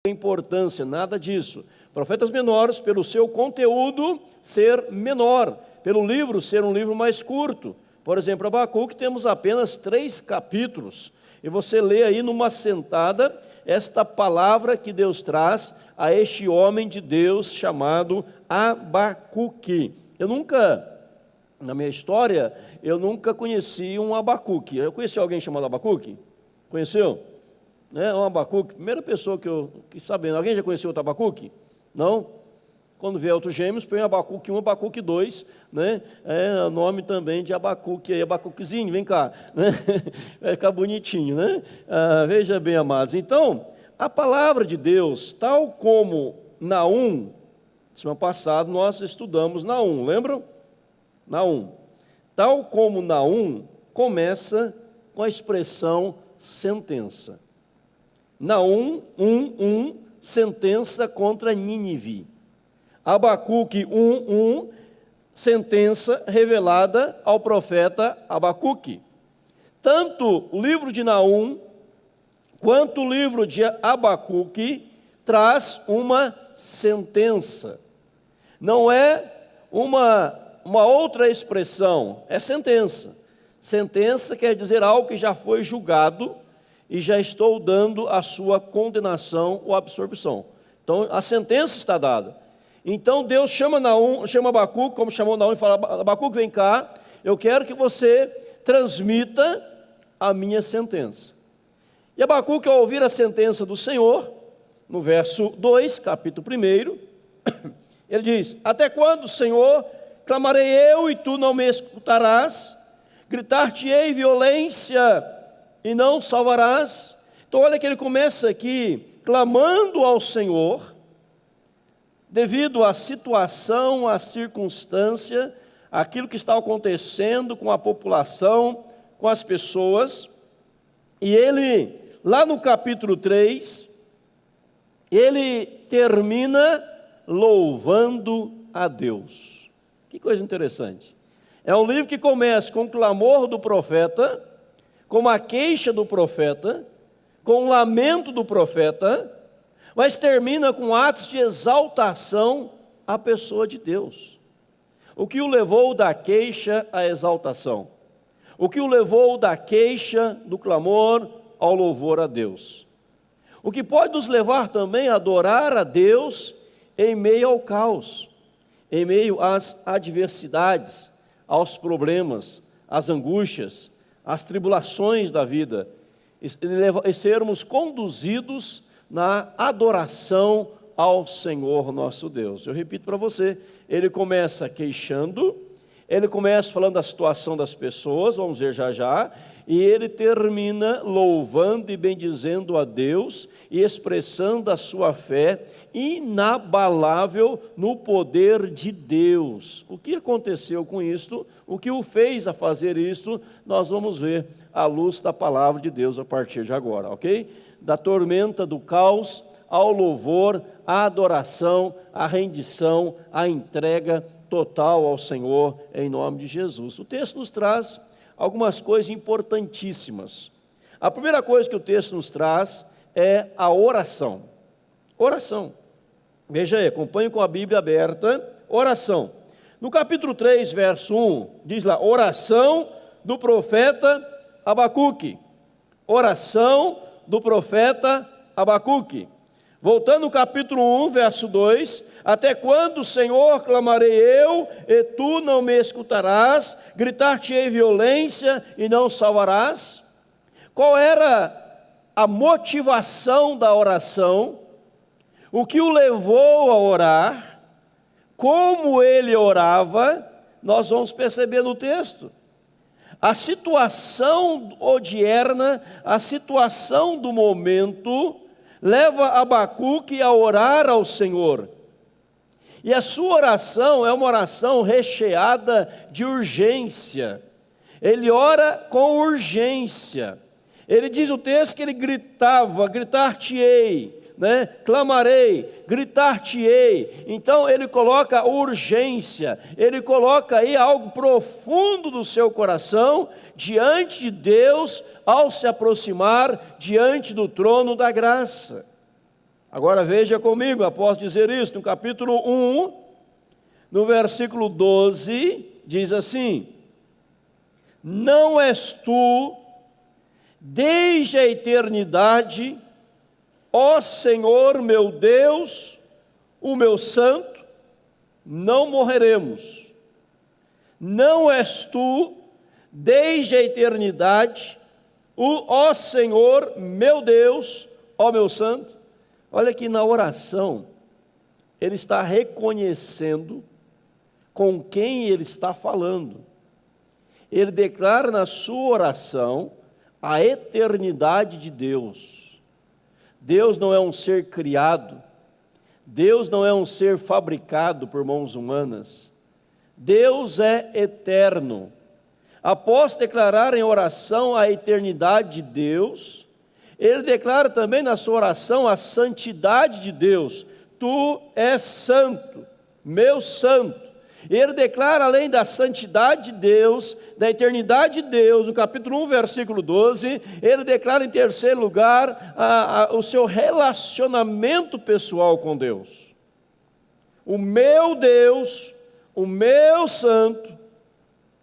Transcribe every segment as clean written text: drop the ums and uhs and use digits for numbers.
importância, nada disso. Profetas menores, pelo seu conteúdo ser menor, pelo livro ser um livro mais curto. Por exemplo, Abacuque temos apenas 3 capítulos, e você lê aí numa sentada esta palavra que Deus traz a este homem de Deus chamado Abacuque. Na minha história, eu nunca conheci um Abacuque. Eu conheci alguém chamado Abacuque? Conheceu? Um Abacuque, primeira pessoa que eu quis saber. Alguém já conheceu outro Abacuque? Não? Quando vier outros gêmeos, põe Abacuque 1, Abacuque 2, né? É o nome também de Abacuque, Abacuquezinho, vem cá, né? Vai ficar bonitinho, né? Veja bem, amados. Então, a palavra de Deus, tal como Naum, semana passada nós estudamos Naum, lembram? Naum. Tal como Naum, começa com a expressão sentença. Naum 1:1, sentença contra Nínive. Abacuque 1:1, sentença revelada ao profeta Abacuque. Tanto o livro de Naum quanto o livro de Abacuque traz uma sentença. Não é uma outra expressão, é sentença. Sentença quer dizer algo que já foi julgado e já estou dando a sua condenação ou absorção. Então, a sentença está dada. Então, Deus chama Abacuque, como chamou Naum, e fala: Abacuque, vem cá, eu quero que você transmita a minha sentença. E Abacuque, ao ouvir a sentença do Senhor, no verso 2, capítulo 1, ele diz: até quando, Senhor, clamarei eu e tu não me escutarás? Gritar-te-ei violência e não salvarás? Então olha que ele começa aqui clamando ao Senhor, devido à situação, à circunstância, aquilo que está acontecendo com a população, com as pessoas. E ele, lá no capítulo 3, ele termina louvando a Deus. Que coisa interessante. É um livro que começa com o clamor do profeta, com uma queixa do profeta, com o lamento do profeta, mas termina com atos de exaltação à pessoa de Deus. O que o levou da queixa à exaltação? O que o levou da queixa, do clamor, ao louvor a Deus? O que pode nos levar também a adorar a Deus em meio ao caos, em meio às adversidades, aos problemas, às angústias, às tribulações da vida, e sermos conduzidos na adoração ao Senhor nosso Deus. Eu repito para você, ele começa queixando, ele começa falando da situação das pessoas, vamos ver já já, e ele termina louvando e bendizendo a Deus e expressando a sua fé inabalável no poder de Deus. O que aconteceu com isto? O que o fez a fazer isto? Nós vamos ver à luz da palavra de Deus a partir de agora, ok? Da tormenta, do caos, ao louvor, à adoração, à rendição, à entrega total ao Senhor, em nome de Jesus. O texto nos traz algumas coisas importantíssimas. A primeira coisa que o texto nos traz é a oração. Oração. Veja aí, acompanhe com a Bíblia aberta. Oração. No capítulo 3, verso 1, diz lá: oração do profeta Abacuque. Oração do profeta Abacuque. Voltando no capítulo 1, verso 2: até quando, Senhor, clamarei eu, e tu não me escutarás? Gritar-te-ei violência e não salvarás? Qual era a motivação da oração? O que o levou a orar? Como ele orava? Nós vamos perceber no texto. A situação odierna, a situação do momento, leva Abacuque a orar ao Senhor. E a sua oração é uma oração recheada de urgência. Ele ora com urgência. Ele diz o texto que ele gritava: gritar-te-ei, né? Clamarei, gritar-te-ei. Então ele coloca urgência, ele coloca aí algo profundo do seu coração diante de Deus, ao se aproximar diante do trono da graça. Agora veja comigo, após dizer isso, no capítulo 1, no versículo 12, diz assim: não és tu, desde a eternidade, ó Senhor meu Deus, o meu santo, não morreremos. Não és tu, desde a eternidade, ó Senhor meu Deus, ó meu santo. Olha que na oração, ele está reconhecendo com quem ele está falando. Ele declara na sua oração a eternidade de Deus. Deus não é um ser criado, Deus não é um ser fabricado por mãos humanas, Deus é eterno. Após declarar em oração a eternidade de Deus, ele declara também na sua oração a santidade de Deus. Tu és santo, meu santo. Ele declara, além da santidade de Deus, da eternidade de Deus, no capítulo 1, versículo 12, ele declara em terceiro lugar o seu relacionamento pessoal com Deus. O meu Deus, o meu santo.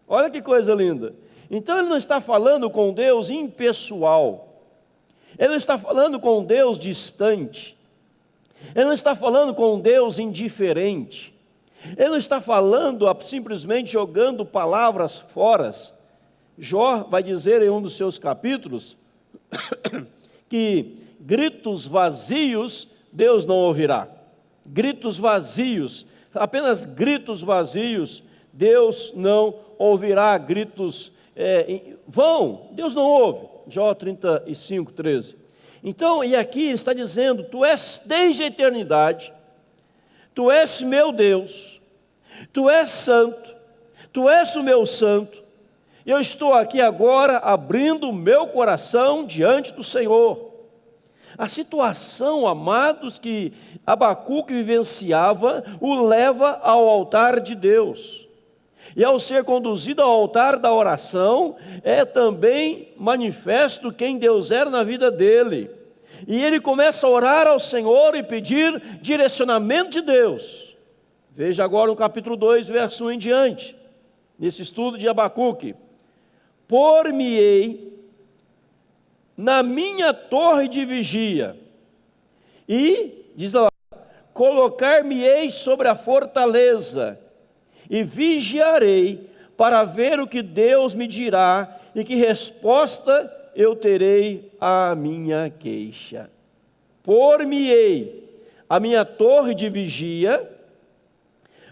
Olha que coisa linda. Então ele não está falando com Deus impessoal. Ele não está falando com Deus distante. Ele não está falando com Deus indiferente. Ele não está falando simplesmente jogando palavras fora. Jó vai dizer em um dos seus capítulos que gritos vazios Deus não ouvirá. Gritos vazios, apenas gritos vazios, Deus não ouvirá. Gritos vão, Deus não ouve. Jó 35, 13. Então, e aqui ele está dizendo: tu és desde a eternidade, tu és meu Deus, tu és santo, tu és o meu santo. Eu estou aqui agora abrindo o meu coração diante do Senhor. A situação, amados, que Abacuque vivenciava, o leva ao altar de Deus. E ao ser conduzido ao altar da oração, é também manifesto quem Deus era na vida dele. E ele começa a orar ao Senhor e pedir direcionamento de Deus. Veja agora no capítulo 2, verso 1 em diante, nesse estudo de Abacuque. Por-me-ei na minha torre de vigia, e, diz lá, colocar-me-ei sobre a fortaleza, e vigiarei para ver o que Deus me dirá e que resposta eu terei à minha queixa. Por-me-ei a minha torre de vigia,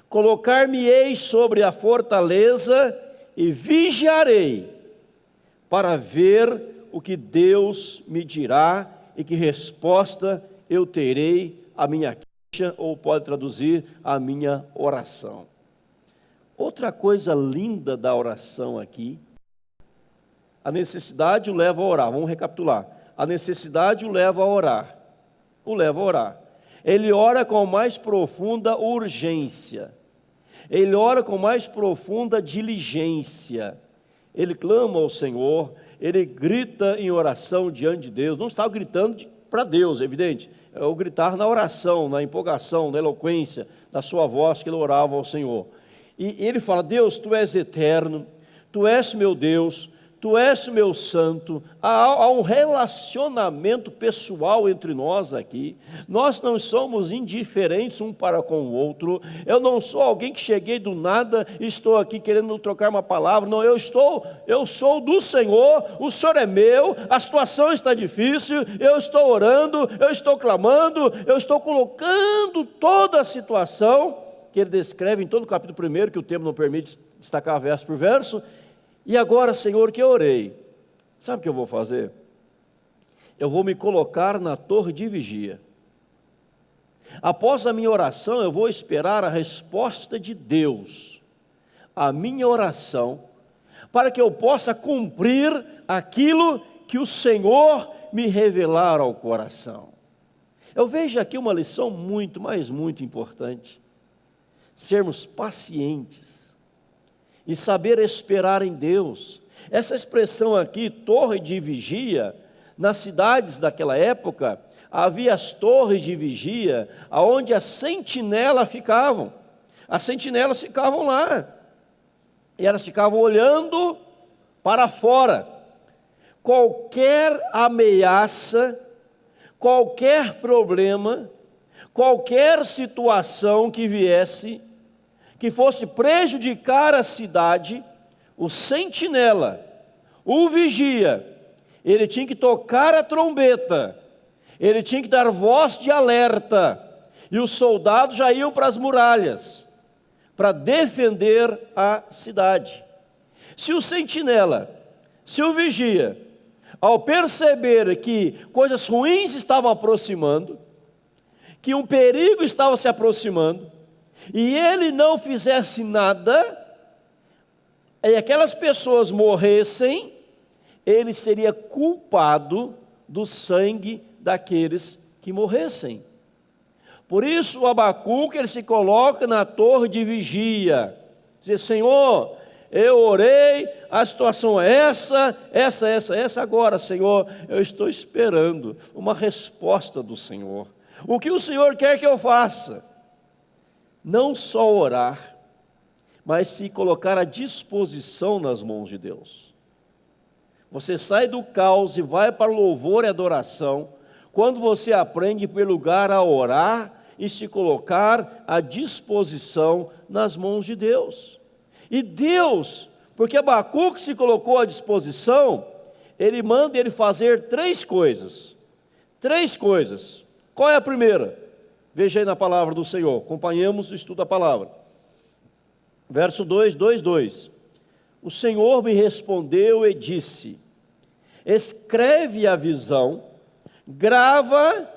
colocar-me-ei sobre a fortaleza e vigiarei para ver o que Deus me dirá e que resposta eu terei à minha queixa, ou pode traduzir, à minha oração. Outra coisa linda da oração aqui, a necessidade o leva a orar. Vamos recapitular. A necessidade o leva a orar. Ele ora com mais profunda urgência. Ele ora com mais profunda diligência. Ele clama ao Senhor, ele grita em oração diante de Deus. Não está gritando para Deus, é evidente. É o gritar na oração, na empolgação, na eloquência da sua voz que ele orava ao Senhor. E ele fala: Deus, tu és eterno, tu és meu Deus, tu és meu santo. Há um relacionamento pessoal entre nós aqui. Nós não somos indiferentes um para com o outro. Eu não sou alguém que cheguei do nada e estou aqui querendo trocar uma palavra. Não, eu sou do Senhor, o Senhor é meu, a situação está difícil, eu estou orando, eu estou clamando, eu estou colocando toda a situação que ele descreve em todo o capítulo 1, que o tempo não permite destacar verso por verso. E agora, Senhor, que eu orei, sabe o que eu vou fazer? Eu vou me colocar na torre de vigia. Após a minha oração, eu vou esperar a resposta de Deus, a minha oração, para que eu possa cumprir aquilo que o Senhor me revelar ao coração. Eu vejo aqui uma lição muito, mas muito importante. Sermos pacientes e saber esperar em Deus. Essa expressão aqui, torre de vigia, nas cidades daquela época, havia as torres de vigia, aonde as sentinelas ficavam. As sentinelas ficavam lá, e elas ficavam olhando para fora. Qualquer ameaça, qualquer problema, qualquer situação que viesse, que fosse prejudicar a cidade, o sentinela, o vigia, ele tinha que tocar a trombeta, ele tinha que dar voz de alerta, e os soldados já iam para as muralhas, para defender a cidade. Se o sentinela, se o vigia, ao perceber que coisas ruins estavam aproximando, que um perigo estava se aproximando, e ele não fizesse nada, e aquelas pessoas morressem, ele seria culpado do sangue daqueles que morressem. Por isso o Abacuque, ele se coloca na torre de vigia, diz: Senhor, eu orei, a situação é essa, agora, Senhor, eu estou esperando uma resposta do Senhor. O que o Senhor quer que eu faça? Não só orar, mas se colocar à disposição nas mãos de Deus. Você sai do caos e vai para o louvor e adoração, quando você aprende, em primeiro lugar, a orar e se colocar à disposição nas mãos de Deus. E Deus, porque Abacuque se colocou à disposição, ele manda ele fazer três coisas. Qual é a primeira? Veja aí na palavra do Senhor, acompanhemos o estudo da palavra. Verso 2. O Senhor me respondeu e disse: escreve a visão, grava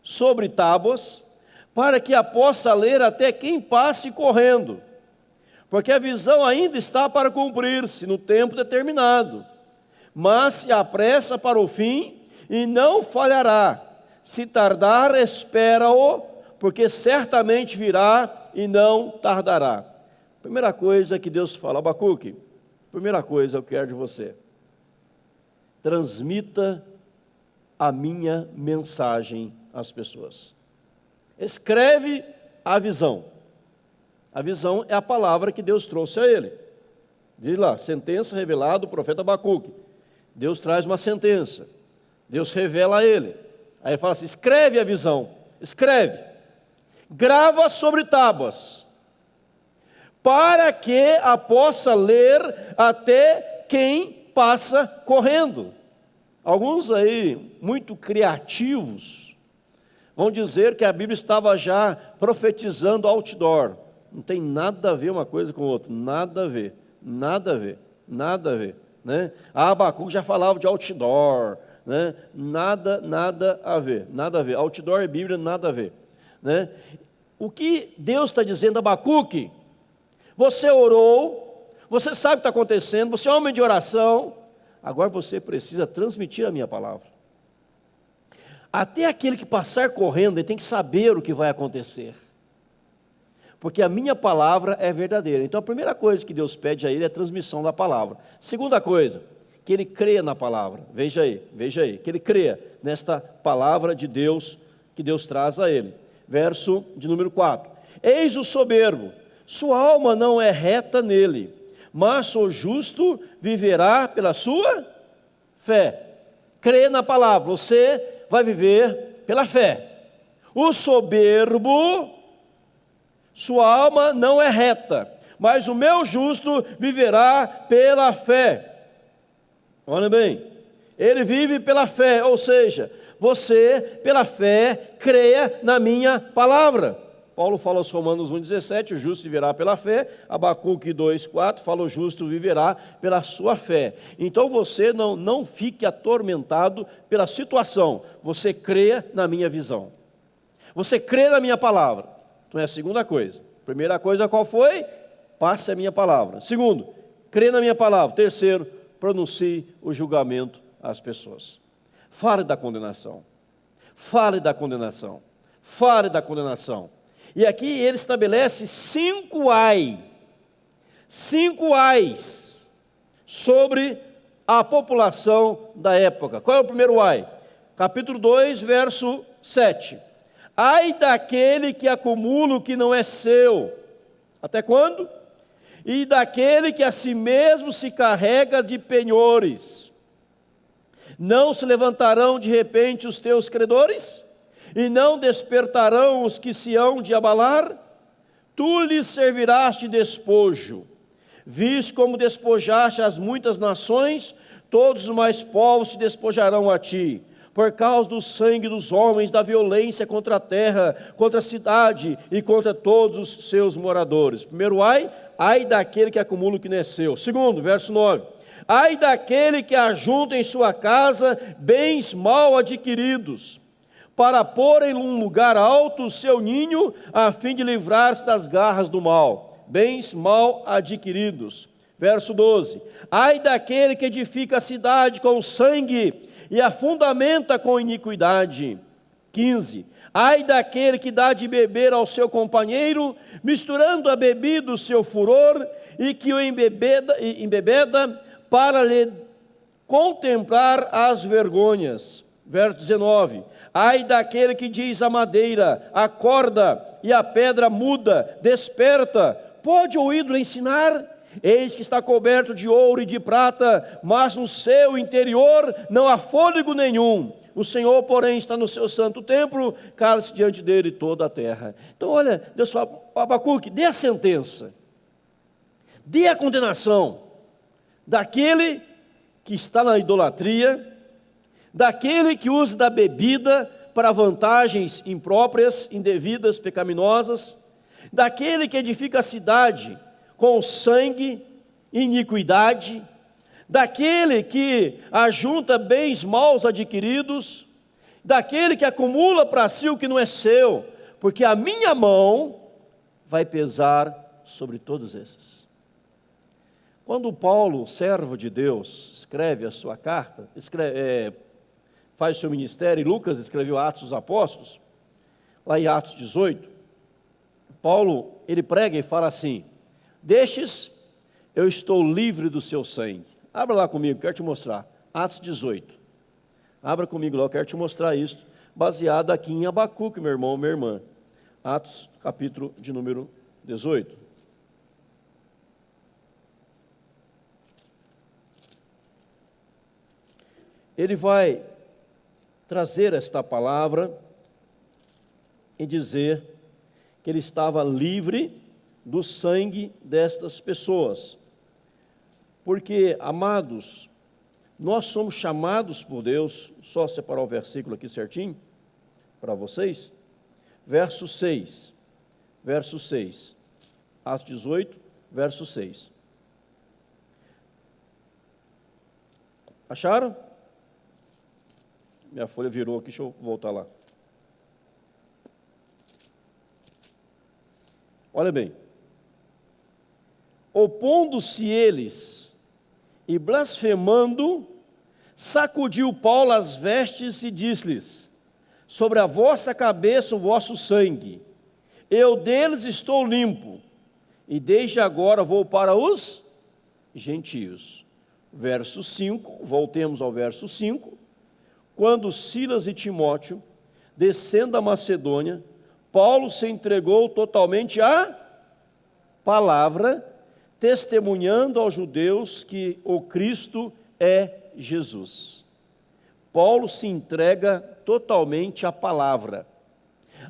sobre tábuas, para que a possa ler até quem passe correndo, porque a visão ainda está para cumprir-se no tempo determinado, mas se apressa para o fim e não falhará. Se tardar, espera-o, porque certamente virá e não tardará. Primeira coisa que Deus fala: Abacuque, primeira coisa eu quero de você: transmita a minha mensagem às pessoas. Escreve a visão. A visão é a palavra que Deus trouxe a ele. Diz lá, sentença revelada do profeta Abacuque. Deus traz uma sentença, Deus revela a ele. Aí ele fala assim: escreve a visão, escreve, grava sobre tábuas, para que a possa ler até quem passa correndo. Alguns aí, muito criativos, vão dizer que a Bíblia estava já profetizando outdoor. Não tem nada a ver uma coisa com outra, nada a ver, né? A Abacuque já falava de outdoor, né? Nada a ver, outdoor e Bíblia, nada a ver, né? O que Deus está dizendo a Abacuque: você orou, você sabe o que está acontecendo, você é um homem de oração, agora você precisa transmitir a minha palavra. Até aquele que passar correndo, ele tem que saber o que vai acontecer, porque a minha palavra é verdadeira. Então a primeira coisa que Deus pede a ele é a transmissão da palavra. Segunda coisa, que ele creia na palavra. Veja aí, que ele creia nesta palavra de Deus, que Deus traz a ele. Verso de número 4: eis o soberbo, sua alma não é reta nele, mas o justo viverá pela sua fé. Crê na palavra, você vai viver pela fé. O soberbo, sua alma não é reta, mas o meu justo viverá pela fé. Olha bem, ele vive pela fé, ou seja, você pela fé creia na minha palavra. Paulo fala aos Romanos 1,17, o justo viverá pela fé. Abacuque 2,4 fala: o justo viverá pela sua fé. Então você não fique atormentado pela situação, você creia na minha visão, você crê na minha palavra. Então é a segunda coisa. Primeira coisa qual foi? Passe a minha palavra. Segundo, crê na minha palavra. Terceiro, pronuncie o julgamento às pessoas. Fale da condenação. E aqui ele estabelece 5 ais sobre a população da época. Qual é o primeiro ai? capítulo 2, verso 7. Ai daquele que acumula o que não é seu. Até quando? E daquele que a si mesmo se carrega de penhores. Não se levantarão de repente os teus credores? E não despertarão os que se hão de abalar? Tu lhes servirás de despojo. Vis como despojaste as muitas nações, todos os mais povos se despojarão a ti, por causa do sangue dos homens, da violência contra a terra, contra a cidade e contra todos os seus moradores. Primeiro, ai daquele que acumula o que não é seu. Segundo, verso 9. Ai daquele que ajunta em sua casa bens mal adquiridos, para pôr em um lugar alto o seu ninho, a fim de livrar-se das garras do mal. Bens mal adquiridos. Verso 12. Ai daquele que edifica a cidade com sangue e a fundamenta com iniquidade. 15. Ai daquele que dá de beber ao seu companheiro, misturando a bebida o seu furor, e que o embebeda para lhe contemplar as vergonhas. Verso 19. Ai daquele que diz à madeira, acorda, e a pedra muda, desperta. Pode o ídolo ensinar? Eis que está coberto de ouro e de prata, mas no seu interior não há fôlego nenhum. O Senhor, porém, está no seu santo templo, cala-se diante dele toda a terra. Então, olha, Deus fala, Abacuque, dê a sentença, dê a condenação daquele que está na idolatria, daquele que usa da bebida para vantagens impróprias, indevidas, pecaminosas, daquele que edifica a cidade com sangue, iniquidade, daquele que ajunta bens maus adquiridos, daquele que acumula para si o que não é seu, porque a minha mão vai pesar sobre todos esses. Quando Paulo, servo de Deus, escreve a sua carta, faz o seu ministério, e Lucas escreveu Atos dos Apóstolos, lá em Atos 18, Paulo, ele prega e fala assim, destes eu estou livre do seu sangue. Abra lá comigo, quero te mostrar, Atos 18, abra comigo lá, eu quero te mostrar isso, baseado aqui em Abacuque, meu irmão, minha irmã, Atos capítulo de número 18. Ele vai trazer esta palavra e dizer que ele estava livre do sangue destas pessoas. Porque, amados, nós somos chamados por Deus, só separar o versículo aqui certinho, para vocês, verso 6, Atos 18, verso 6. Acharam? Minha folha virou aqui, deixa eu voltar lá. Olha bem. Opondo-se eles e blasfemando, sacudiu Paulo as vestes e disse-lhes, sobre a vossa cabeça o vosso sangue, eu deles estou limpo, e desde agora vou para os gentios. Verso 5, voltemos ao verso 5, quando Silas e Timóteo, descendo da Macedônia, Paulo se entregou totalmente à palavra, testemunhando aos judeus que o Cristo é Jesus. Paulo se entrega totalmente à palavra.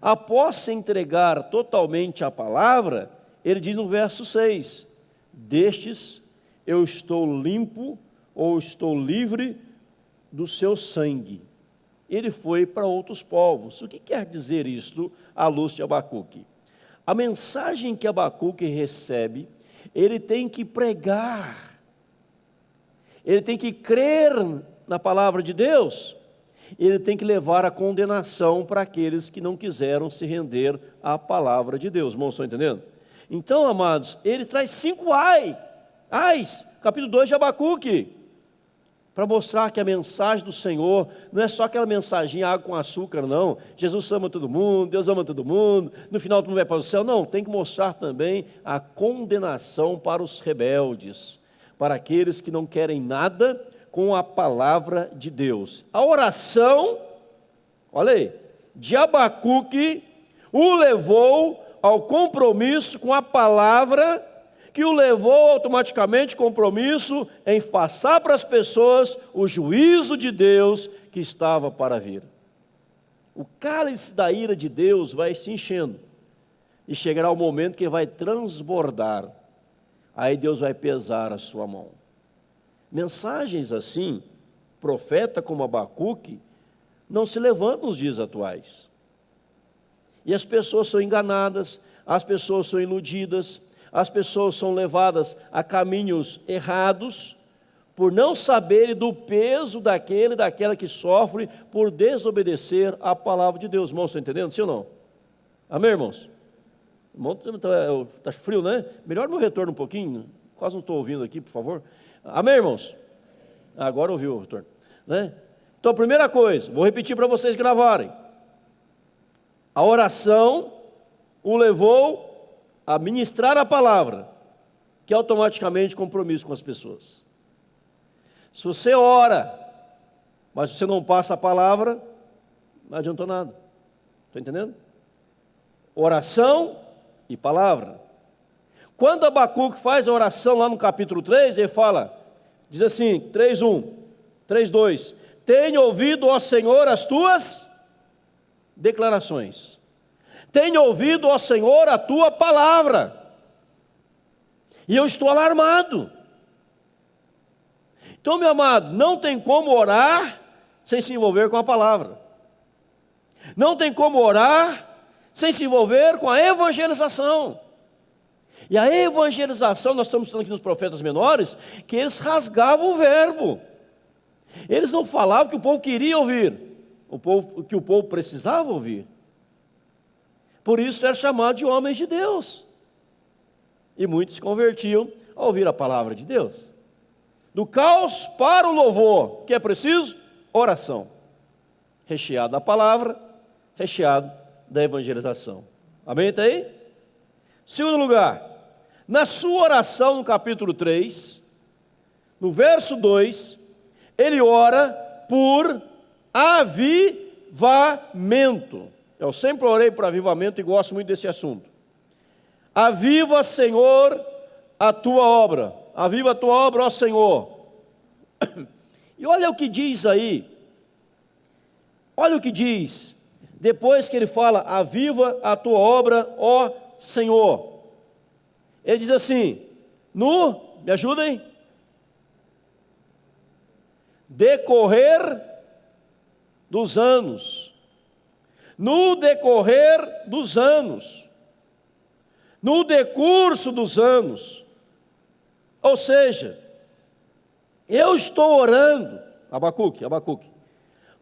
Após se entregar totalmente à palavra, ele diz no verso 6, destes eu estou limpo ou estou livre do seu sangue. Ele foi para outros povos. O que quer dizer isto à luz de Abacuque? A mensagem que Abacuque recebe, ele tem que pregar, ele tem que crer na palavra de Deus, ele tem que levar a condenação para aqueles que não quiseram se render à palavra de Deus. Irmãos, estão entendendo? Então, amados, ele traz 5 ais, capítulo 2 de Abacuque, para mostrar que a mensagem do Senhor não é só aquela mensagem água com açúcar, não. Jesus ama todo mundo, Deus ama todo mundo, no final tu não vai para o céu. Não, tem que mostrar também a condenação para os rebeldes, para aqueles que não querem nada com a palavra de Deus. A oração olha aí, de Abacuque o levou ao compromisso com a palavra, que o levou automaticamente ao compromisso em passar para as pessoas o juízo de Deus que estava para vir. O cálice da ira de Deus vai se enchendo, e chegará o momento que vai transbordar, aí Deus vai pesar a sua mão. Mensagens assim, profeta como Abacuque, não se levantam nos dias atuais. E as pessoas são enganadas, as pessoas são iludidas, as pessoas são levadas a caminhos errados, por não saberem do peso daquele, daquela que sofre por desobedecer à palavra de Deus. Irmãos, estão entendendo? Sim ou não? Amém, irmãos? Está frio, né? Melhor meu retorno um pouquinho, quase não estou ouvindo aqui, por favor. Amém, irmãos? Agora ouviu o retorno, né? Então, a primeira coisa, vou repetir para vocês gravarem. A oração o levou a ministrar a palavra, que é automaticamente compromisso com as pessoas. Se você ora, mas você não passa a palavra, não adiantou nada. Está entendendo? Oração e palavra. Quando Abacuque faz a oração lá no capítulo 3, ele fala, diz assim, 3:1, 3:2, tenho ouvido, ó Senhor, as tuas declarações. Tenho ouvido, ó Senhor, a tua palavra. E eu estou alarmado. Então, meu amado, não tem como orar sem se envolver com a palavra. Não tem como orar sem se envolver com a evangelização. E a evangelização, nós estamos falando aqui nos profetas menores, que eles rasgavam o verbo. Eles não falavam o que o povo queria ouvir, o que o povo precisava ouvir. Por isso era chamado de homens de Deus. E muitos se convertiam a ouvir a palavra de Deus. Do caos para o louvor, o que é preciso? Oração. Recheado da palavra, recheado da evangelização. Amém? Está aí? Segundo lugar, na sua oração no capítulo 3, no verso 2, ele ora por avivamento. Eu sempre orei por avivamento e gosto muito desse assunto. Aviva, Senhor, a tua obra. Aviva a tua obra, ó Senhor. E olha o que diz aí. Olha o que diz. Depois que ele fala, aviva a tua obra, ó Senhor. Ele diz assim, me ajudem? Decorrer dos anos. No decorrer dos anos. No decurso dos anos. Ou seja, eu estou orando, Abacuque,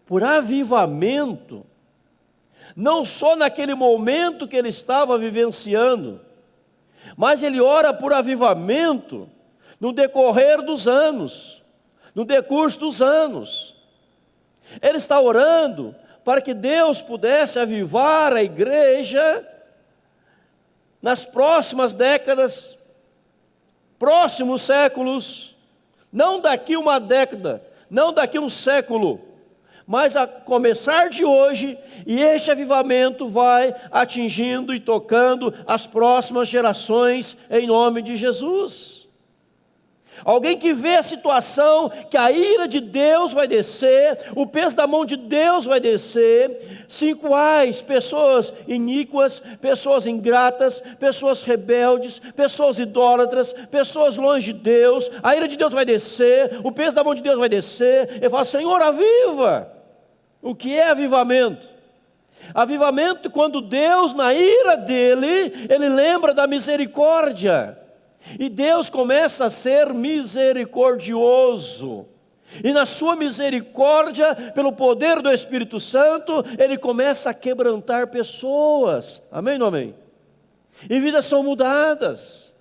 por avivamento, não só naquele momento que ele estava vivenciando, mas ele ora por avivamento no decorrer dos anos, no decurso dos anos. Ele está orando para que Deus pudesse avivar a igreja nas próximas décadas, próximos séculos, não daqui uma década, não daqui um século, mas a começar de hoje, e este avivamento vai atingindo e tocando as próximas gerações em nome de Jesus. Alguém que vê a situação, que a ira de Deus vai descer, o peso da mão de Deus vai descer, 5As, pessoas iníquas, pessoas ingratas, pessoas rebeldes, pessoas idólatras, pessoas longe de Deus, a ira de Deus vai descer, o peso da mão de Deus vai descer, ele fala, Senhor, aviva. O que é avivamento? Avivamento quando Deus, na ira dele, ele lembra da misericórdia. E Deus começa a ser misericordioso. E na sua misericórdia, pelo poder do Espírito Santo, ele começa a quebrantar pessoas. Amém ou não amém? E vidas são mudadas.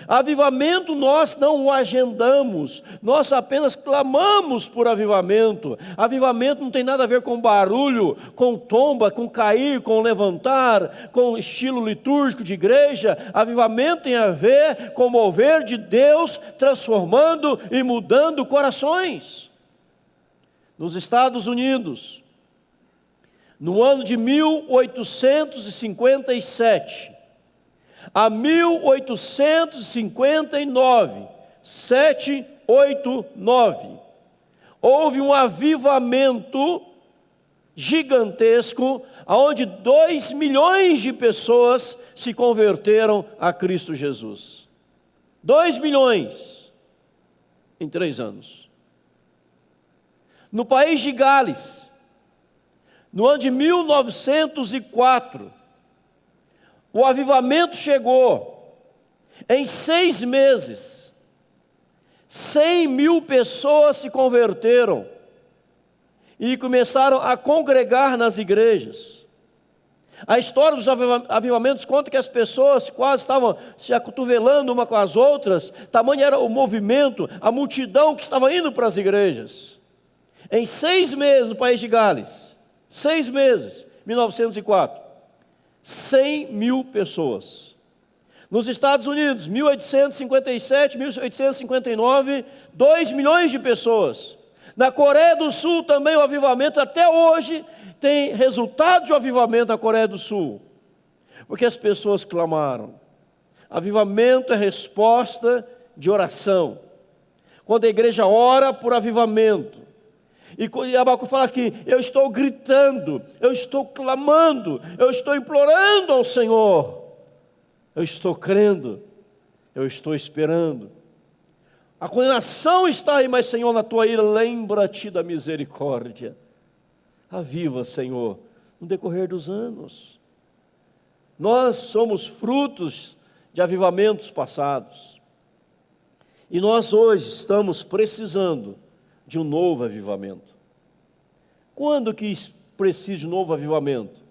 Avivamento nós não o agendamos, nós apenas clamamos por avivamento. Avivamento não tem nada a ver com barulho, com tomba, com cair, com levantar, com estilo litúrgico de igreja. Avivamento tem a ver com o mover de Deus transformando e mudando corações. Nos Estados Unidos, no ano de 1857 a 1859, 789, houve um avivamento gigantesco, onde 2 milhões de pessoas se converteram a Cristo Jesus. 2 milhões em 3 anos. No país de Gales, no ano de 1904, o avivamento chegou. Em 6 meses, 100 mil pessoas se converteram e começaram a congregar nas igrejas. A história dos avivamentos conta que as pessoas quase estavam se acotovelando uma com as outras, tamanho era o movimento, a multidão que estava indo para as igrejas. Em 6 meses no país de Gales, 6 meses, 1904, 100 mil pessoas. Nos Estados Unidos, 1857, 1859, 2 milhões de pessoas. Na Coreia do Sul também o avivamento, até hoje, tem resultado de avivamento na Coreia do Sul. Porque as pessoas clamaram. Avivamento é resposta de oração. Quando a igreja ora por avivamento. E Abacuque fala aqui, eu estou gritando, eu estou clamando, eu estou implorando ao Senhor. Eu estou crendo, eu estou esperando. A condenação está aí, mas Senhor, na tua ira, lembra-te da misericórdia. Aviva, Senhor, no decorrer dos anos. Nós somos frutos de avivamentos passados. E nós hoje estamos precisando de um novo avivamento. Quando que precisa de um novo avivamento?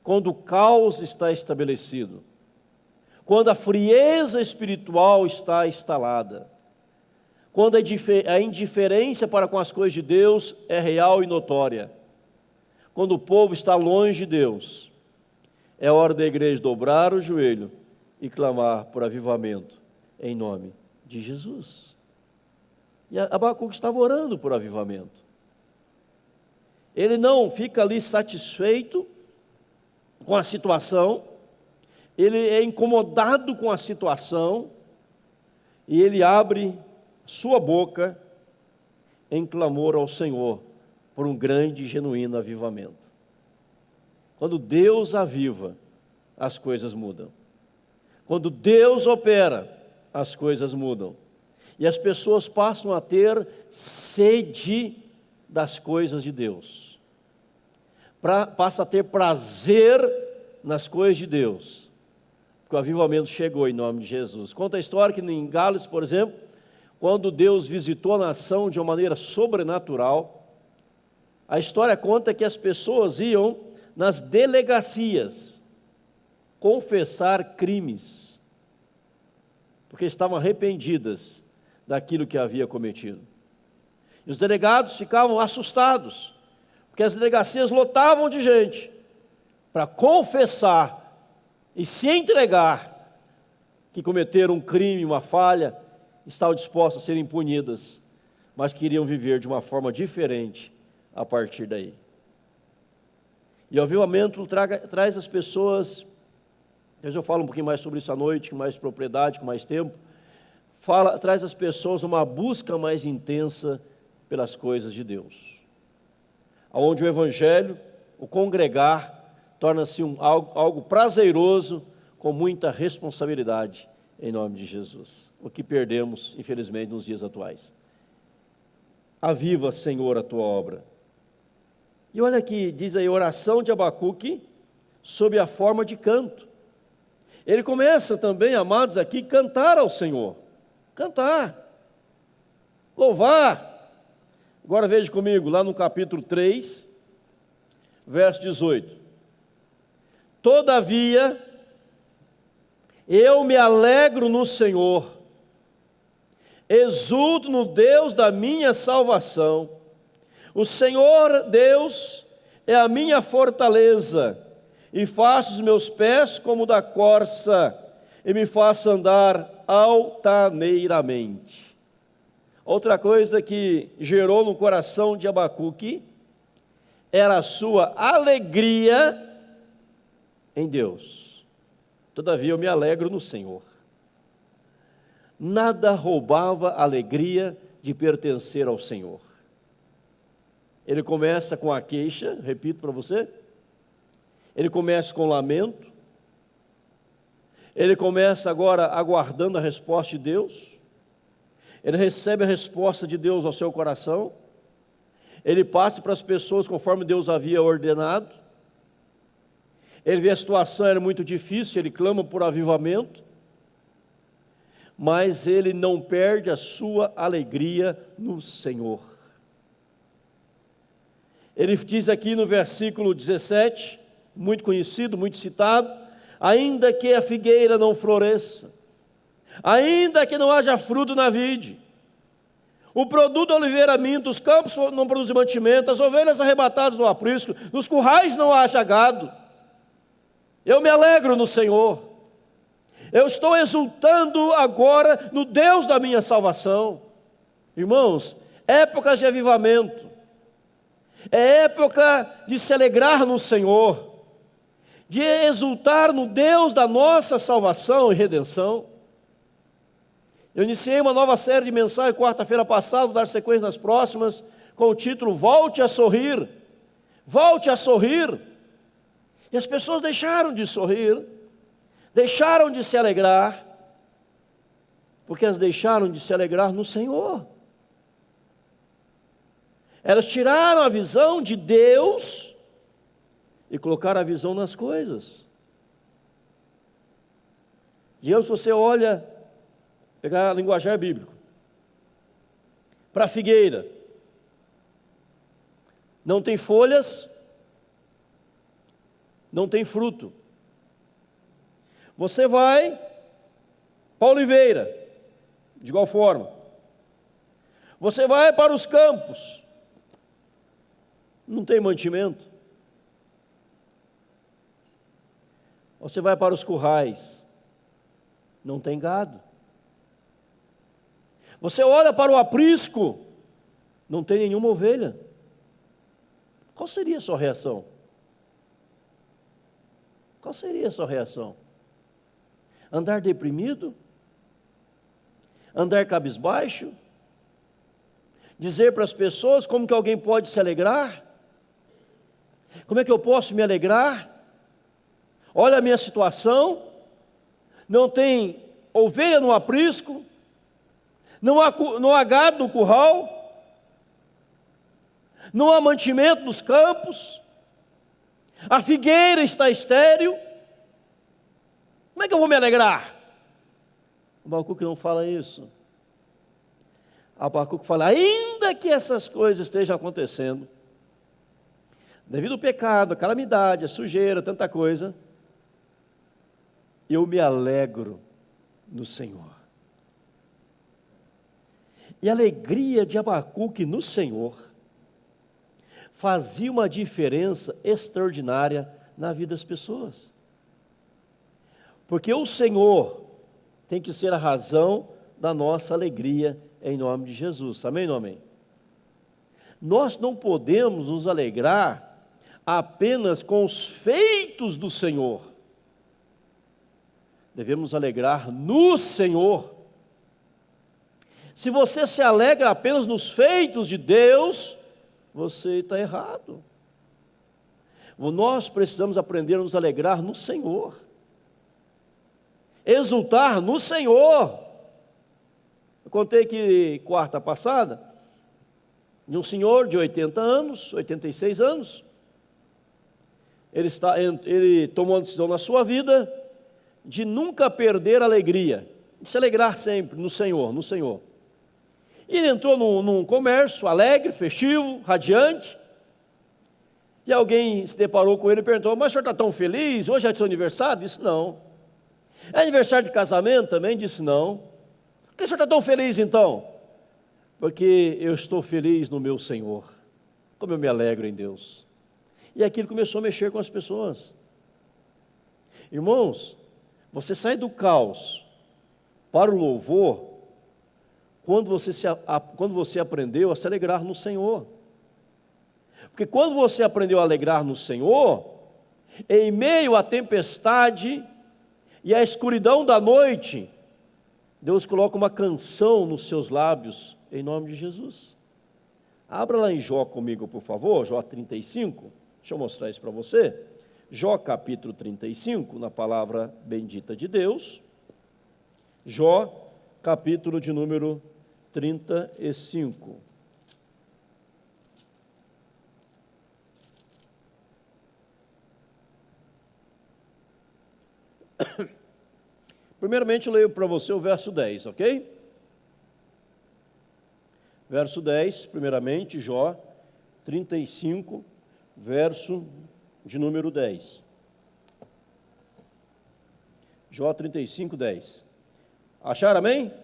Quando o caos está estabelecido. Quando a frieza espiritual está instalada. Quando a indiferença para com as coisas de Deus é real e notória. Quando o povo está longe de Deus, é hora da igreja dobrar o joelho e clamar por avivamento em nome de Jesus. E Abacuque estava orando por avivamento. Ele não fica ali satisfeito com a situação, ele é incomodado com a situação, e ele abre sua boca em clamor ao Senhor por um grande e genuíno avivamento. Quando Deus aviva, as coisas mudam. Quando Deus opera, as coisas mudam. E as pessoas passam a ter sede das coisas de Deus. Passa a ter prazer nas coisas de Deus. Porque o avivamento chegou em nome de Jesus. Conta a história que em Gales, por exemplo, quando Deus visitou a nação de uma maneira sobrenatural, a história conta que as pessoas iam nas delegacias confessar crimes, porque estavam arrependidas daquilo que havia cometido. E os delegados ficavam assustados, porque as delegacias lotavam de gente para confessar e se entregar que cometeram um crime, uma falha, estavam dispostas a serem punidas, mas queriam viver de uma forma diferente a partir daí. E o avivamento traz as pessoas, depois eu falo um pouquinho mais sobre isso à noite, com mais propriedade, com mais tempo, traz as pessoas uma busca mais intensa pelas coisas de Deus. Onde o evangelho, o congregar, torna-se algo prazeroso, com muita responsabilidade, em nome de Jesus. O que perdemos, infelizmente, nos dias atuais. Aviva, Senhor, a tua obra. E olha aqui, diz aí, oração de Abacuque, sob a forma de canto. Ele começa também, amados, aqui, cantar ao Senhor. Cantar. Louvar. Agora veja comigo, lá no capítulo 3, verso 18. Todavia, eu me alegro no Senhor, exulto no Deus da minha salvação. O Senhor Deus é a minha fortaleza, e faço os meus pés como da corça, e me faço andar altaneiramente. Outra coisa que gerou no coração de Abacuque era a sua alegria em Deus. Todavia eu me alegro no Senhor. Nada roubava a alegria de pertencer ao Senhor. Ele começa com a queixa, repito para você. Ele começa com o lamento. Ele começa agora aguardando a resposta de Deus. Ele recebe a resposta de Deus ao seu coração. Ele passa para as pessoas conforme Deus havia ordenado. Ele vê a situação era muito difícil, ele clama por avivamento. Mas ele não perde a sua alegria no Senhor. Ele diz aqui no versículo 17, muito conhecido, muito citado: ainda que a figueira não floresça, ainda que não haja fruto na vide, o produto da oliveira minta, os campos não produzem mantimento, as ovelhas arrebatadas no aprisco, nos currais não haja gado, eu me alegro no Senhor. Eu estou exultando agora no Deus da minha salvação. Irmãos, épocas de avivamento, é época de se alegrar no Senhor, de exultar no Deus da nossa salvação e redenção. Eu iniciei uma nova série de mensagens quarta-feira passada, vou dar sequência nas próximas, com o título Volte a Sorrir. Volte a sorrir. E as pessoas deixaram de sorrir, deixaram de se alegrar, porque elas deixaram de se alegrar no Senhor. Elas tiraram a visão de Deus e colocaram a visão nas coisas. Digamos, você olha, pegar a linguajar bíblico, para a figueira, não tem folhas, não tem fruto. Você vai para a oliveira, de igual forma. Você vai para os campos, não tem mantimento. Você vai para os currais, não tem gado. Você olha para o aprisco, não tem nenhuma ovelha. Qual seria a sua reação? Qual seria a sua reação? Andar deprimido? Andar cabisbaixo? Dizer para as pessoas como que alguém pode se alegrar? Como é que eu posso me alegrar? Olha a minha situação, não tem ovelha no aprisco, não há gado no curral, não há mantimento nos campos, a figueira está estéril. Como é que eu vou me alegrar? Abacuque não fala isso. Abacuque fala: ainda que essas coisas estejam acontecendo, devido ao pecado, a calamidade, a sujeira, tanta coisa, eu me alegro no Senhor. E a alegria de Abacuque no Senhor fazia uma diferença extraordinária na vida das pessoas. Porque o Senhor tem que ser a razão da nossa alegria em nome de Jesus. Amém ou não amém? Nós não podemos nos alegrar apenas com os feitos do Senhor. Devemos alegrar no Senhor. Se você se alegra apenas nos feitos de Deus, você está errado. Nós precisamos aprender a nos alegrar no Senhor. Exultar no Senhor. Eu contei que quarta passada, de um senhor de 80 anos, 86 anos, ele tomou uma decisão na sua vida de nunca perder a alegria, de se alegrar sempre no Senhor, no Senhor. E ele entrou num comércio alegre, festivo, radiante, e alguém se deparou com ele e perguntou: mas o senhor está tão feliz? Hoje é seu aniversário? Disse: não. É aniversário de casamento também? Disse: não. Por que o senhor está tão feliz então? Porque eu estou feliz no meu Senhor, como eu me alegro em Deus. E aquilo começou a mexer com as pessoas. Irmãos, você sai do caos para o louvor quando você aprendeu a se alegrar no Senhor. Porque quando você aprendeu a alegrar no Senhor, em meio à tempestade e à escuridão da noite, Deus coloca uma canção nos seus lábios, em nome de Jesus. Abra lá em Jó comigo, por favor, Jó 35, deixa eu mostrar isso para você. Jó capítulo 35, na palavra bendita de Deus. Jó capítulo de número 35. Primeiramente, eu leio para você o verso 10, ok? Verso 10, primeiramente, Jó 35, verso de número 10. Jó 35, 10. Acharam, amém?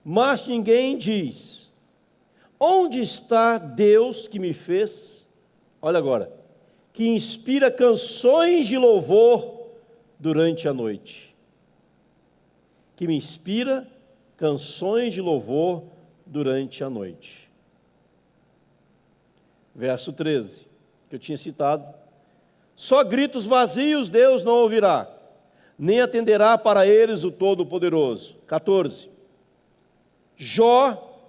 Mas ninguém diz: onde está Deus que me fez? Olha agora, que inspira canções de louvor durante a noite. Que me inspira canções de louvor durante a noite. Verso 13, que eu tinha citado. Só gritos vazios Deus não ouvirá, nem atenderá para eles o Todo-Poderoso. 14. Jó,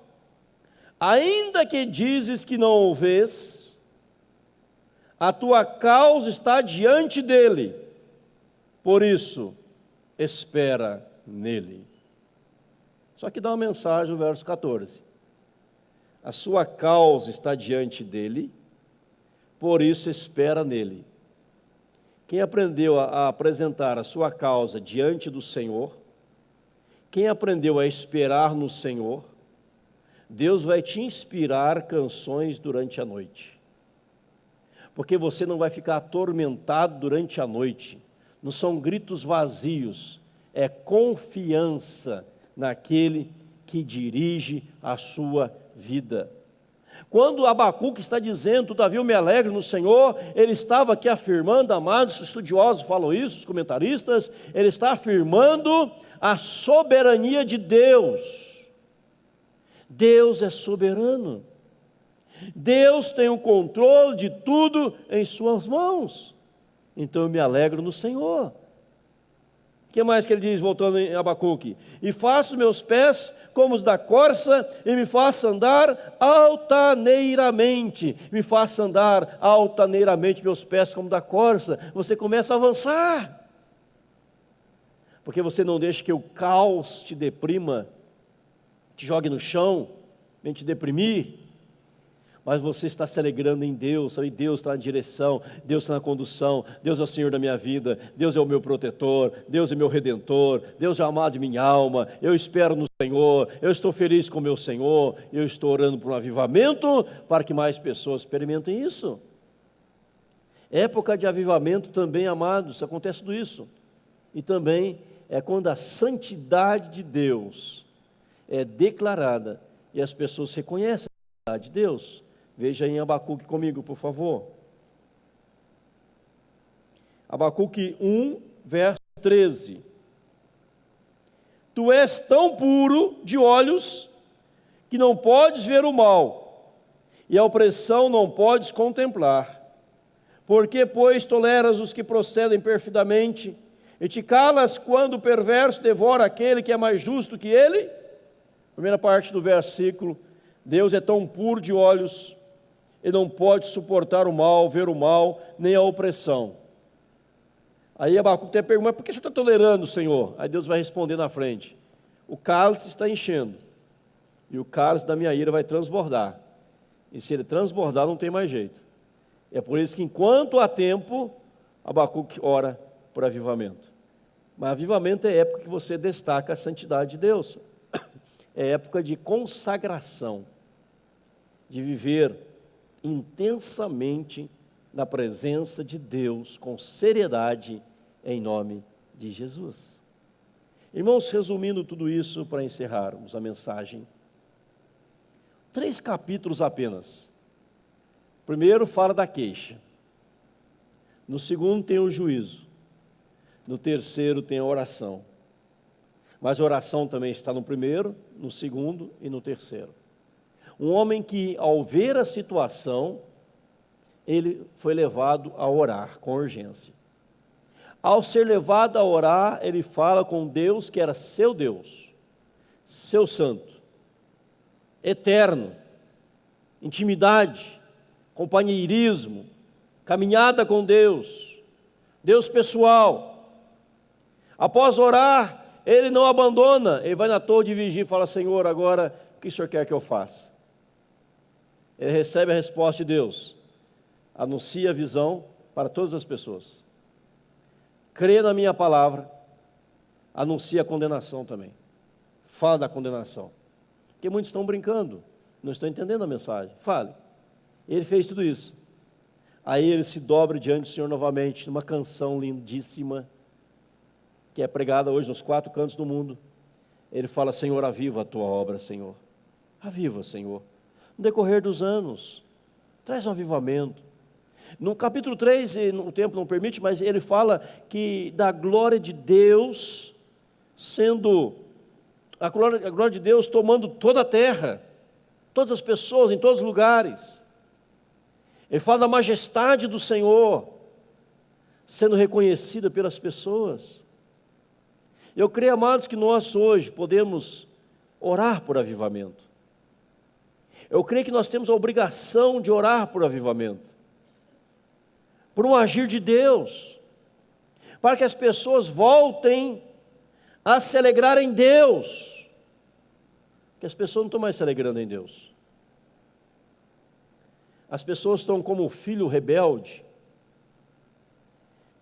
ainda que dizes que não o vês, a tua causa está diante dele, por isso, espera nele. Só que dá uma mensagem no verso 14. A sua causa está diante dele, por isso espera nele. Quem aprendeu a apresentar a sua causa diante do Senhor, quem aprendeu a esperar no Senhor, Deus vai te inspirar canções durante a noite. Porque você não vai ficar atormentado durante a noite. Não são gritos vazios, é confiança naquele que dirige a sua vida. Quando Abacuque está dizendo, todavia eu me alegro no Senhor, ele estava aqui afirmando, amados, os estudiosos falam isso, os comentaristas, ele está afirmando a soberania de Deus. Deus é soberano. Deus tem o controle de tudo em suas mãos. Então eu me alegro no Senhor. O que mais que ele diz, voltando em Abacuque? E faço meus pés como os da corça, e me faça andar altaneiramente. Me faça andar altaneiramente, meus pés como da corça. Você começa a avançar. Porque você não deixa que o caos te deprima, te jogue no chão, vem te deprimir. Mas você está se alegrando em Deus, sabe? Deus está na direção, Deus está na condução, Deus é o Senhor da minha vida, Deus é o meu protetor, Deus é meu redentor, Deus é o amado de minha alma, eu espero no Senhor, eu estou feliz com o meu Senhor, eu estou orando por um avivamento, para que mais pessoas experimentem isso. Época de avivamento também, amados, acontece tudo isso, e também é quando a santidade de Deus é declarada, e as pessoas reconhecem a santidade de Deus. Veja em Abacuque comigo, por favor. Abacuque 1, verso 13. Tu és tão puro de olhos que não podes ver o mal, e a opressão não podes contemplar. Porque, pois, toleras os que procedem perfidamente, e te calas quando o perverso devora aquele que é mais justo que ele? Primeira parte do versículo. Deus é tão puro de olhos, ele não pode suportar o mal, ver o mal, nem a opressão. Aí Abacuque até pergunta, mas por que você está tolerando, Senhor? Aí Deus vai responder na frente, o cálice está enchendo, e o cálice da minha ira vai transbordar, e se ele transbordar não tem mais jeito. É por isso que enquanto há tempo, Abacuque ora por avivamento. Mas avivamento é época que você destaca a santidade de Deus, é época de consagração, de viver intensamente na presença de Deus, com seriedade, em nome de Jesus. Irmãos, resumindo tudo isso para encerrarmos a mensagem, 3 capítulos apenas. Primeiro fala da queixa, no segundo tem o juízo, no terceiro tem a oração. Mas a oração também está no primeiro, no segundo e no terceiro. Um homem que, ao ver a situação, ele foi levado a orar com urgência. Ao ser levado a orar, ele fala com Deus que era seu Deus, seu santo, eterno, intimidade, companheirismo, caminhada com Deus, Deus pessoal. Após orar, ele não abandona, ele vai na torre de vigia e fala: Senhor, agora o que o Senhor quer que eu faça? Ele recebe a resposta de Deus, anuncia a visão para todas as pessoas, crê na minha palavra, anuncia a condenação também, fala da condenação, porque muitos estão brincando, não estão entendendo a mensagem. Fale. Ele fez tudo isso. Aí ele se dobra diante do Senhor novamente, numa canção lindíssima, que é pregada hoje nos 4 cantos do mundo. Ele fala: Senhor, aviva a tua obra, Senhor. Aviva, Senhor. No decorrer dos anos, traz um avivamento. No capítulo 3, o tempo não permite, mas ele fala que da glória de Deus, sendo a glória de Deus tomando toda a terra, todas as pessoas, em todos os lugares. Ele fala da majestade do Senhor, sendo reconhecida pelas pessoas. Eu creio, amados, que nós hoje podemos orar por avivamento. Eu creio que nós temos a obrigação de orar por avivamento, por um agir de Deus, para que as pessoas voltem a se alegrar em Deus, porque as pessoas não estão mais se alegrando em Deus. As pessoas estão como o filho rebelde,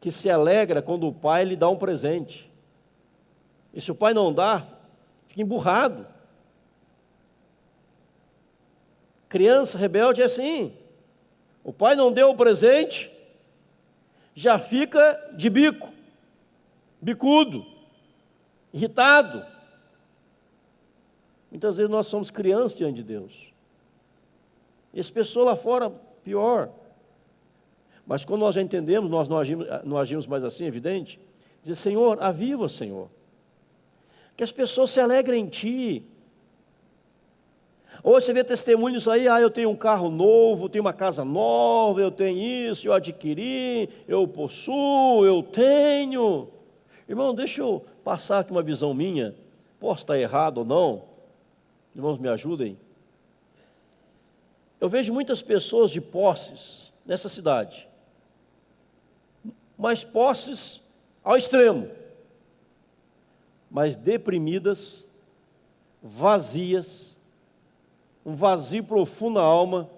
que se alegra quando o pai lhe dá um presente, e se o pai não dá, fica emburrado. Criança rebelde é assim, o pai não deu o presente, já fica de bico, bicudo, irritado. Muitas vezes nós somos crianças diante de Deus. E as pessoas lá fora, pior. Mas quando nós já entendemos, nós não agimos mais assim, é evidente. Dizer: Senhor, aviva, Senhor. Que as pessoas se alegrem em Ti. Hoje você vê testemunhos aí: eu tenho um carro novo, tenho uma casa nova, eu tenho isso, eu adquiri, eu possuo, eu tenho. Irmão, deixa eu passar aqui uma visão minha, posso estar errado ou não, irmãos, me ajudem. Eu vejo muitas pessoas de posses nessa cidade, mas posses ao extremo, mas deprimidas, vazias, um vazio profundo na alma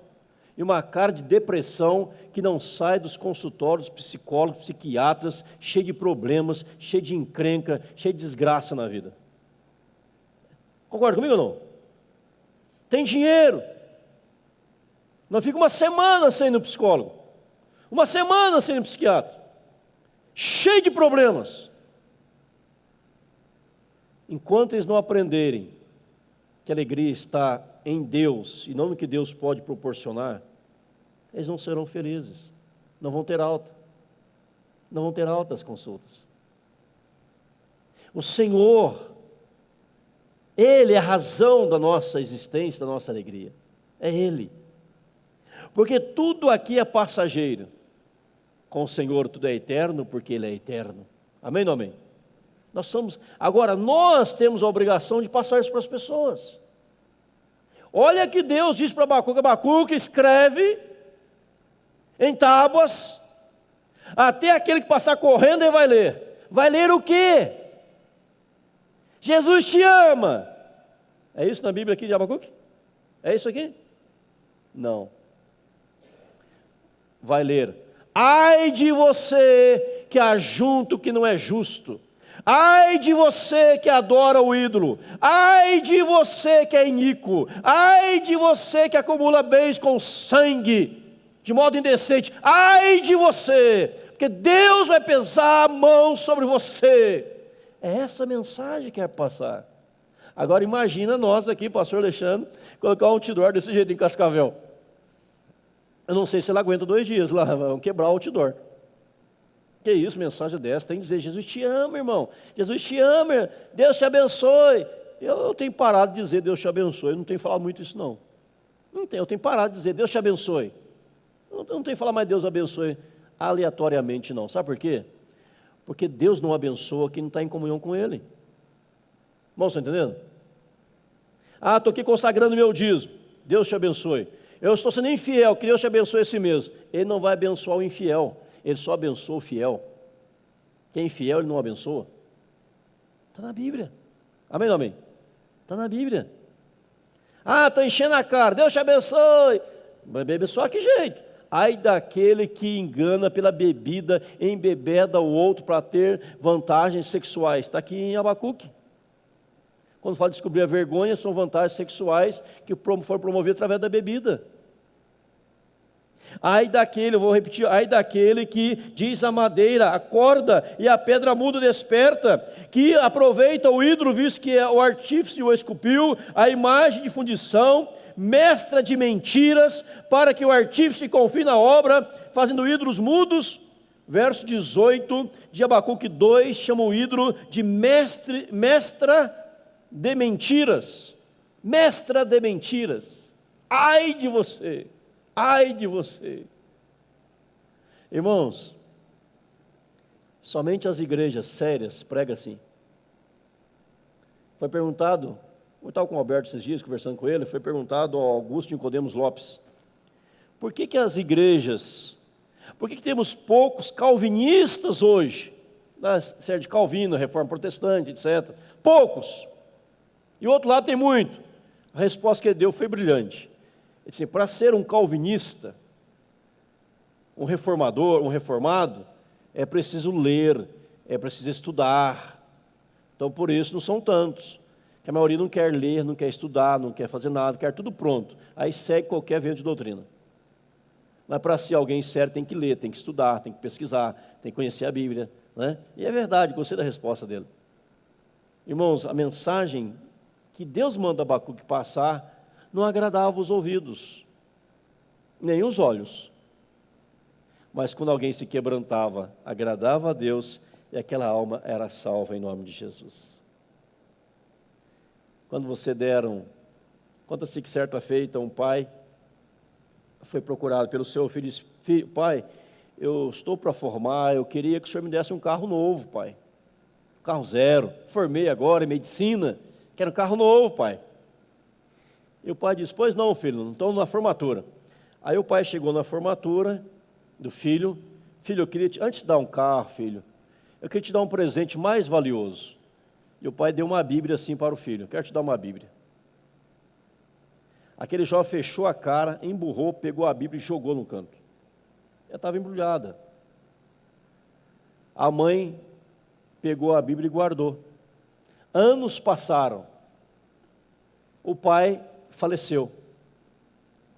e uma cara de depressão que não sai dos consultórios, psicólogos, psiquiatras, cheio de problemas, cheio de encrenca, cheio de desgraça na vida. Concorda comigo ou não? Tem dinheiro, não fica uma semana sem ir no psicólogo, uma semana sem ir no psiquiatra, cheio de problemas. Enquanto eles não aprenderem que a alegria está em Deus e não no que Deus pode proporcionar, eles não serão felizes, não vão ter altas consultas. O Senhor, Ele é a razão da nossa existência, da nossa alegria, é Ele, porque tudo aqui é passageiro, com o Senhor tudo é eterno, porque Ele é eterno. Amém ou não amém? Agora nós temos a obrigação de passar isso para as pessoas. Olha que Deus diz para Abacuque: escreve em tábuas, até aquele que passar correndo ele vai ler. Vai ler o quê? Jesus te ama. É isso na Bíblia aqui de Abacuque? É isso aqui? Não. Vai ler: ai de você que ajunta o que não é justo, ai de você que adora o ídolo, ai de você que é iníquo, ai de você que acumula bens com sangue, de modo indecente, ai de você, porque Deus vai pesar a mão sobre você. É essa mensagem que quer passar. Agora imagina nós aqui, pastor Alexandre, colocar um outdoor desse jeito em Cascavel. Eu não sei se ele aguenta 2 dias lá, vão quebrar o outdoor. Que isso, mensagem dessa, tem que dizer: Jesus te ama, irmão, Jesus te ama, Deus te abençoe. Eu tenho parado de dizer Deus te abençoe, eu não tenho falado muito isso não. Eu tenho parado de dizer Deus te abençoe. Não tem que falar, mas Deus abençoe aleatoriamente, não. Sabe por quê? Porque Deus não abençoa quem não está em comunhão com Ele. Irmão, você está entendendo? Estou aqui consagrando meu dízimo. Deus te abençoe. Eu estou sendo infiel, que Deus te abençoe esse mês. Ele não vai abençoar o infiel, Ele só abençoa o fiel. Quem é infiel, Ele não abençoa. Está na Bíblia. Amém ou não amém? Está na Bíblia. Estou enchendo a cara, Deus te abençoe. Vai me abençoar que jeito? Ai daquele que engana pela bebida, embebeda o outro para ter vantagens sexuais. Está aqui em Abacuque. Quando fala de descobrir a vergonha, são vantagens sexuais que foram promovidas através da bebida. Ai daquele, eu vou repetir, ai daquele que diz a madeira, acorda, e a pedra muda desperta, que aproveita o ídolo, visto que o artífice o esculpiu, a imagem de fundição, mestra de mentiras, para que o artífice confie na obra, fazendo ídolos mudos. Verso 18 de Abacuque 2, chama o ídolo de mestra de mentiras. Mestra de mentiras. Ai de você! Ai de você! Irmãos, somente as igrejas sérias pregam assim. Foi perguntado, eu estava com o Alberto esses dias, conversando com ele, foi perguntado ao Augusto de Nicodemos Lopes, por que as igrejas, por que temos poucos calvinistas hoje, na série de Calvino, Reforma Protestante, etc., poucos, e o outro lado tem muito. A resposta que ele deu foi brilhante. Ele disse, para ser um calvinista, um reformador, um reformado, é preciso ler, é preciso estudar. Então, por isso, não são tantos. Que a maioria não quer ler, não quer estudar, não quer fazer nada, quer tudo pronto. Aí segue qualquer vento de doutrina. Mas para ser alguém sério, tem que ler, tem que estudar, tem que pesquisar, tem que conhecer a Bíblia. Né? E é verdade, gostei da resposta dele. Irmãos, a mensagem que Deus manda Abacuque passar não agradava os ouvidos, nem os olhos. Mas quando alguém se quebrantava, agradava a Deus e aquela alma era salva em nome de Jesus. Quando você deram, conta-se que certa feita um pai foi procurado pelo seu filho e disse, pai, eu estou para formar, eu queria que o senhor me desse um carro novo, pai. Carro zero, formei agora em medicina, quero um carro novo, pai. E o pai disse, pois não, filho, não estou na formatura. Aí o pai chegou na formatura do filho, eu queria, antes de dar um carro, filho, eu queria te dar um presente mais valioso. E o pai deu uma Bíblia assim para o filho, quero te dar uma Bíblia. Aquele jovem fechou a cara, emburrou, pegou a Bíblia e jogou no canto. Ela estava embrulhada. A mãe pegou a Bíblia e guardou. Anos passaram. O pai faleceu.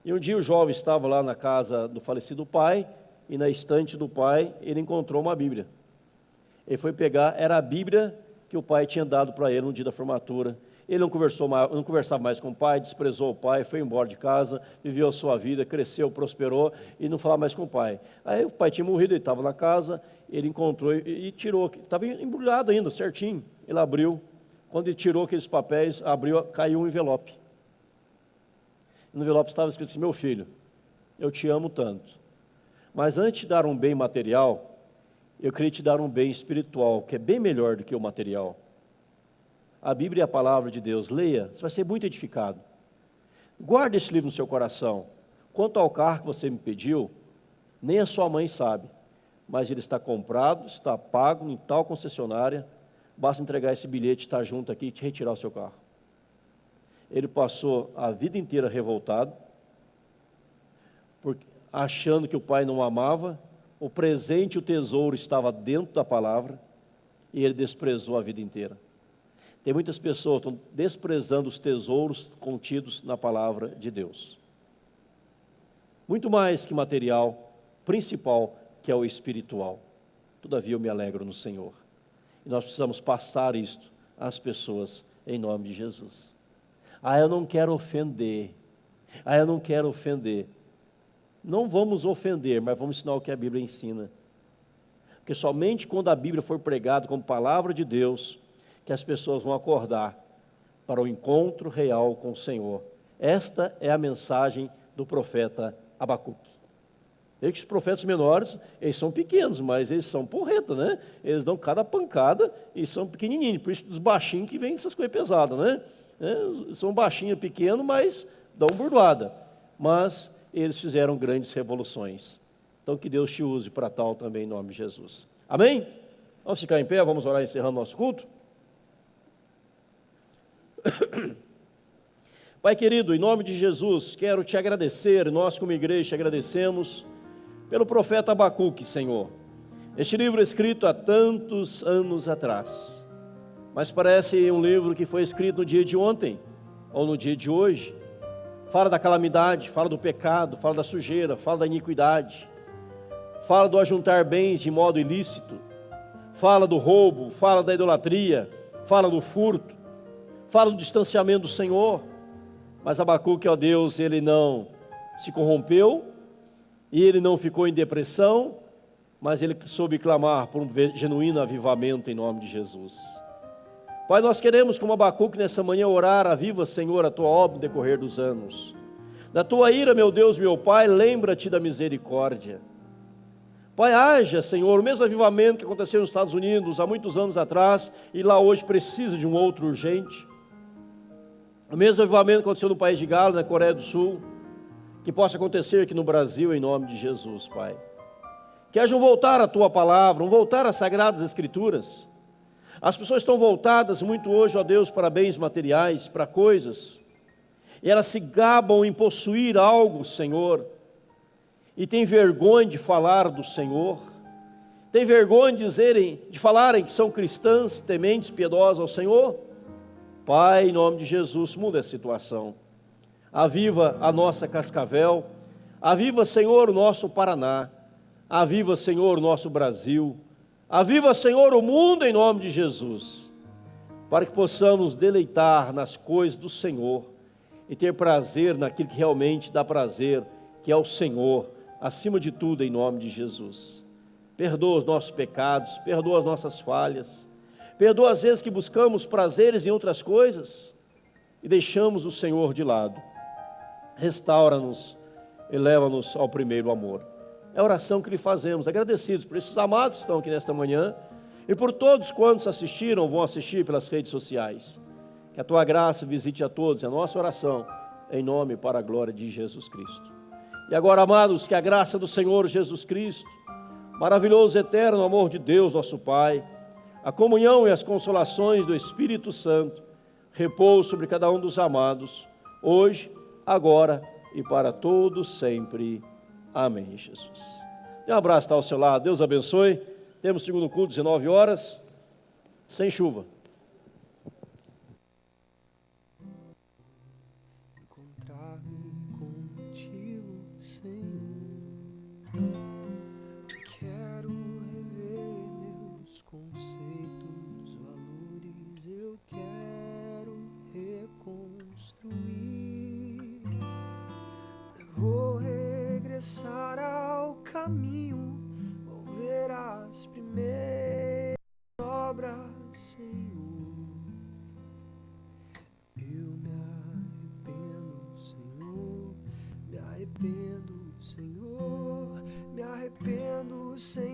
E um dia o jovem estava lá na casa do falecido pai, e na estante do pai ele encontrou uma Bíblia. Ele foi pegar, era a Bíblia que o pai tinha dado para ele no dia da formatura. Ele não conversava mais com o pai, desprezou o pai, foi embora de casa, viveu a sua vida, cresceu, prosperou e não falava mais com o pai. Aí o pai tinha morrido, ele estava na casa, ele encontrou e tirou, estava embrulhado ainda, certinho. Ele abriu, quando ele tirou aqueles papéis, abriu, caiu um envelope. No envelope estava escrito assim, meu filho, eu te amo tanto, mas antes de dar um bem material, eu queria te dar um bem espiritual, que é bem melhor do que o material. A Bíblia é a palavra de Deus, leia, você vai ser muito edificado. Guarde esse livro no seu coração. Quanto ao carro que você me pediu, nem a sua mãe sabe, mas ele está comprado, está pago em tal concessionária, basta entregar esse bilhete, estar junto aqui e te retirar o seu carro. Ele passou a vida inteira revoltado, achando que o pai não o amava, o presente e o tesouro estava dentro da palavra, e ele desprezou a vida inteira. Tem muitas pessoas que estão desprezando os tesouros contidos na palavra de Deus. Muito mais que material, principal, que é o espiritual. Todavia eu me alegro no Senhor. E nós precisamos passar isto às pessoas em nome de Jesus. Eu não quero ofender. Eu não quero ofender. Não vamos ofender, mas vamos ensinar o que a Bíblia ensina. Porque somente quando a Bíblia for pregada como palavra de Deus, que as pessoas vão acordar para o encontro real com o Senhor. Esta é a mensagem do profeta Abacuque. Veja que os profetas menores, eles são pequenos, mas eles são porreta, né? Eles dão cada pancada e são pequenininhos, por isso dos baixinhos que vêm essas coisas pesadas, né? São baixinhos, pequenos, mas dão burdoada. Mas eles fizeram grandes revoluções. Então que Deus te use para tal também em nome de Jesus. Amém? Vamos ficar em pé, vamos orar encerrando nosso culto. Pai querido, em nome de Jesus, quero te agradecer, nós como igreja te agradecemos pelo profeta Abacuque, Senhor. Este livro escrito há tantos anos atrás, mas parece um livro que foi escrito no dia de ontem, ou no dia de hoje. Fala da calamidade, fala do pecado, fala da sujeira, fala da iniquidade, fala do ajuntar bens de modo ilícito, fala do roubo, fala da idolatria, fala do furto, fala do distanciamento do Senhor. Mas Abacuque, ó Deus, ele não se corrompeu, e ele não ficou em depressão, mas ele soube clamar por um genuíno avivamento em nome de Jesus. Pai, nós queremos, como Abacuque, nessa manhã orar: aviva, Senhor, a tua obra no decorrer dos anos. Da tua ira, meu Deus, meu Pai, lembra-te da misericórdia. Pai, haja, Senhor, o mesmo avivamento que aconteceu nos Estados Unidos há muitos anos atrás, e lá hoje precisa de um outro urgente. O mesmo avivamento que aconteceu no país de Gales, na Coreia do Sul, que possa acontecer aqui no Brasil, em nome de Jesus, Pai. Que haja um voltar à tua palavra, um voltar às sagradas escrituras. As pessoas estão voltadas muito hoje, ó Deus, para bens materiais, para coisas, e elas se gabam em possuir algo, Senhor, e têm vergonha de falar do Senhor, têm vergonha de falarem que são cristãs, tementes, piedosas ao Senhor. Pai, em nome de Jesus, muda a situação. Aviva a nossa Cascavel, aviva, Senhor, o nosso Paraná, aviva, Senhor, o nosso Brasil, aviva, Senhor, o mundo em nome de Jesus, para que possamos deleitar nas coisas do Senhor e ter prazer naquilo que realmente dá prazer, que é o Senhor, acima de tudo, em nome de Jesus. Perdoa os nossos pecados, perdoa as nossas falhas, perdoa as vezes que buscamos prazeres em outras coisas e deixamos o Senhor de lado. Restaura-nos e leva-nos ao primeiro amor. É a oração que lhe fazemos, agradecidos por esses amados que estão aqui nesta manhã e por todos quantos assistiram ou vão assistir pelas redes sociais. Que a tua graça visite a todos, é a nossa oração, em nome e para a glória de Jesus Cristo. E agora, amados, que a graça do Senhor Jesus Cristo, maravilhoso, eterno amor de Deus, nosso Pai, a comunhão e as consolações do Espírito Santo, repouse sobre cada um dos amados, hoje, agora e para todos sempre. Amém, Jesus. Dê um abraço, está ao seu lado. Deus abençoe. Temos segundo culto, 19 horas, sem chuva. Encontrar-me contigo, Senhor. Quero rever meus conceitos, valores. Eu quero reconstruir. Vou regressar ao caminho, vou ver as primeiras obras, Senhor. Eu me arrependo, Senhor, me arrependo, Senhor, me arrependo, Senhor.